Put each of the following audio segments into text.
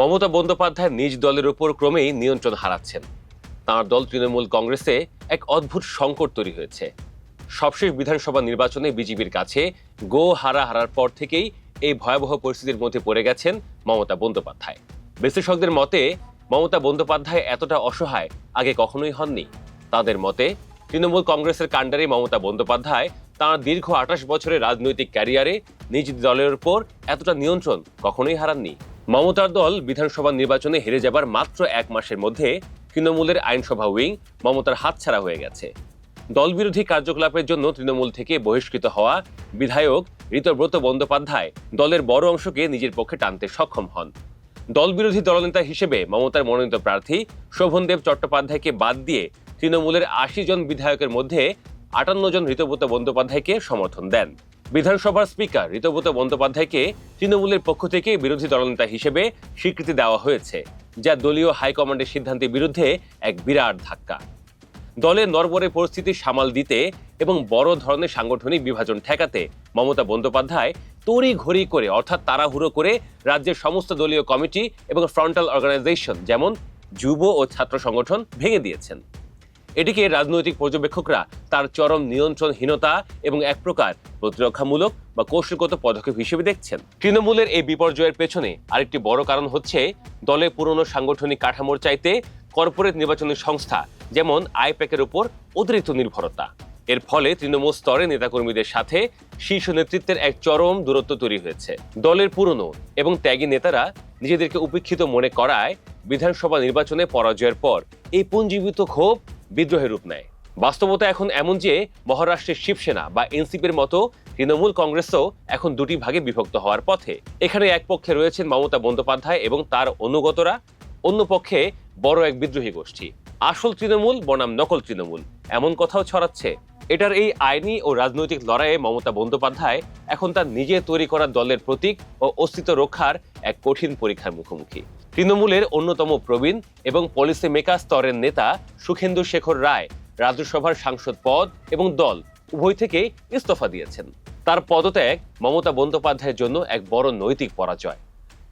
মমতা বন্দ্যোপাধ্যায় নিজ দলের উপর ক্রমেই নিয়ন্ত্রণ হারাচ্ছেন। তাঁর দল তৃণমূল কংগ্রেসে এক অদ্ভুত সংকট তৈরি হয়েছে। সবশেষ বিধানসভা নির্বাচনে বিজেপির কাছে হারার পর থেকেই এই ভয়াবহ পরিস্থিতির মধ্যে পড়ে গেছেন মমতা বন্দ্যোপাধ্যায়। বিশ্লেষকদের মতে মমতা বন্দ্যোপাধ্যায় এতটা অসহায় আগে কখনোই হননি। তাদের মতে তৃণমূল কংগ্রেসের কাণ্ডারে মমতা বন্দ্যোপাধ্যায় তাঁর দীর্ঘ ২৮ বছরের রাজনৈতিক ক্যারিয়ারে নিজ দলের উপর এতটা নিয়ন্ত্রণ কখনোই হারাননি। মমতার দল বিধানসভা নির্বাচনে হেরে যাবার মাত্র ১ মাসের মধ্যে তৃণমূলের আইনসভা উইং মমতার হাতছাড়া হয়ে গেছে। দলবিরোধী কার্যকলাপের জন্য তৃণমূল থেকে বহিষ্কৃত হওয়া বিধায়ক ঋতব্রত বন্দ্যোপাধ্যায় দলের বড় অংশকে নিজের পক্ষে টানতে সক্ষম হন। দলবিরোধী দলনেতা হিসেবে মমতার মনোনীত প্রার্থী শোভনদেব চট্টোপাধ্যায়কে বাদ দিয়ে তৃণমূলের ৮০ জন বিধায়কের মধ্যে ৫৮ জন ঋতব্রত বন্দ্যোপাধ্যায়কে সমর্থন দেন। বিধানসভার স্পিকার ঋতব্রত বন্দ্যোপাধ্যায়কে তৃণমূলের পক্ষ থেকে বিরোধী দলনেতা হিসেবে স্বীকৃতি দেওয়া হয়েছে, যা দলীয় হাইকমান্ডের সিদ্ধান্তের বিরুদ্ধে এক বিরাট ধাক্কা। দলের নড়বড়ে পরিস্থিতি সামাল দিতে এবং বড় ধরনের সাংগঠনিক বিভাজন ঠেকাতে মমতা বন্দ্যোপাধ্যায় তড়িঘড়ি করে অর্থাৎ তাড়াহুড়ো করে রাজ্যের সমস্ত দলীয় কমিটি এবং ফ্রন্টাল অর্গানাইজেশন যেমন যুব ও ছাত্র সংগঠন ভেঙে দিয়েছেন। এটিকে রাজনৈতিক পর্যবেক্ষকরা তার চরম নিয়ন্ত্রণহীনতা এবং এক প্রকার প্রতিরক্ষামূলক বা কৌশলগত পদক্ষেপ হিসেবে দেখছেন। তৃণমূলের এই বিপর্যয়ের পেছনে আরেকটি বড় কারণ হচ্ছে দলের পুরনো সাংগঠনিক কাঠামোর চাইতে কর্পোরেট নির্বাচনী সংস্থা যেমন আইপ্যাকের উপর অতিরিক্ত নির্ভরতা। এর ফলে তৃণমূল স্তরে নেতাকর্মীদের সাথে শীর্ষ নেতৃত্বের এক চরম দূরত্ব তৈরি হয়েছে। দলের পুরনো এবং ত্যাগী নেতারা নিজেদেরকে উপেক্ষিত মনে করায় বিধানসভা নির্বাচনে পরাজয়ের পর এই পুঞ্জীভূত ক্ষোভ বিদ্রোহের রূপ নেয়। বাস্তবতা এখন এমন যে মহারাষ্ট্রের শিবসেনা বা এনসিপির মতো তৃণমূল কংগ্রেসও এখন দুটি ভাগে বিভক্ত হওয়ার পথে। এখানে এক পক্ষে রয়েছেন মমতা বন্দ্যোপাধ্যায় এবং তার অনুগতরা, অন্য পক্ষে বড় এক বিদ্রোহী গোষ্ঠী। আসল তৃণমূল বনাম নকল তৃণমূল এমন কথাও ছড়াচ্ছে। এটার এই আইনি ও রাজনৈতিক লড়াইয়ে মমতা বন্দ্যোপাধ্যায় এখন তার নিজে তৈরি করা দলের প্রতীক ও অস্তিত্ব রক্ষার এক কঠিন পরীক্ষার মুখোমুখি। তৃণমূলের অন্যতম প্রবীণ এবং পলিসি মেকার স্তরের নেতা সুখেন্দু শেখর রায় রাজ্যসভার সাংসদ পদ এবং দল উভয় থেকে ইস্তফা দিয়েছেন। তার পদত্যাগ মমতা বন্দ্যোপাধ্যায়ের জন্য এক বড় নৈতিক পরাজয়।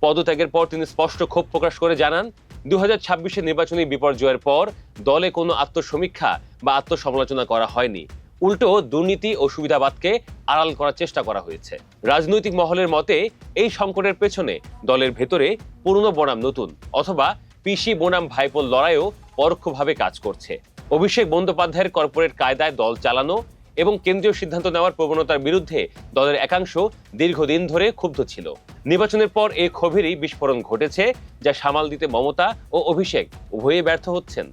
পদত্যাগের পর তিনি স্পষ্ট ক্ষোভ প্রকাশ করে জানান, ২০২৬ নির্বাচনী বিপর্যয়ের পর দলে কোনো আত্মসমীক্ষা বা আত্মসমালোচনা করা হয়নি। উল্টো দুর্নীতি ও সুবিধাবাদকে আড়াল করার চেষ্টা করা হয়েছে। রাজনৈতিক মহলের মতে এই সংকটের পেছনে দলের ভেতরে পুরনো বনাম নতুন অথবা পিসি বনাম ভাইপোর লড়াইও পরোক্ষভাবে কাজ করছে। অভিষেক বন্দ্যোপাধ্যায়ের কর্পোরেট কায়দায় দল চালানো এবং কেন্দ্রীয় সিদ্ধান্ত নেওয়ার প্রবণতার বিরুদ্ধে দলের একাংশ দীর্ঘদিন ধরে ক্ষুব্ধ ছিল। নির্বাচনের পর এই ক্ষোভেরই বিস্ফোরণ ঘটেছে, যা সামাল দিতে মমতা ও অভিষেক উভয়ে ব্যর্থ হচ্ছেন।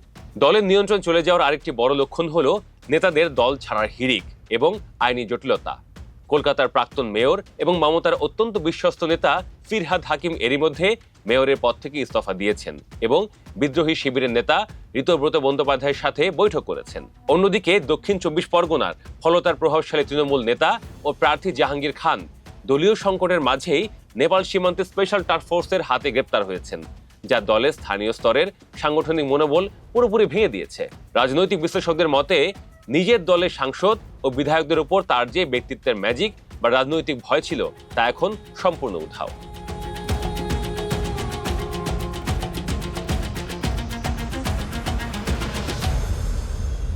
দলের নিয়ন্ত্রণ চলে যাওয়ার আরেকটি বড় লক্ষণ হলো নেতাদের দল ছাড়ার হিড়িক এবং আইনি জটিলতা। কলকাতার প্রাক্তন মেয়র এবং মমতার অত্যন্ত বিশ্বস্ত নেতা ফিরহাদ হাকিম এরই মধ্যে মেয়রের পদ থেকে ইস্তফা দিয়েছেন এবং বিদ্রোহী শিবিরের নেতা ঋতব্রত বন্দ্যোপাধ্যায়ের সাথে বৈঠক করেছেন। অন্যদিকে দক্ষিণ ২৪ পরগনার ফলতার প্রভাবশালী তৃণমূল নেতা ও প্রার্থী জাহাঙ্গীর খান দলীয় সংকটের মাঝেই নেপাল সীমান্তে স্পেশাল টাস্ক ফোর্সের হাতে গ্রেপ্তার হয়েছেন, যা দলের স্থানীয় স্তরের সাংগঠনিক মনোবল পুরোপুরি ভেঙে দিয়েছে। রাজনৈতিক বিশ্লেষকদের মতে নিজের দলের সাংসদ ও বিধায়কদের উপর তার যে ব্যক্তিত্বের ম্যাজিক বা রাজনৈতিক ভয় ছিল তা এখন সম্পূর্ণ উধাও।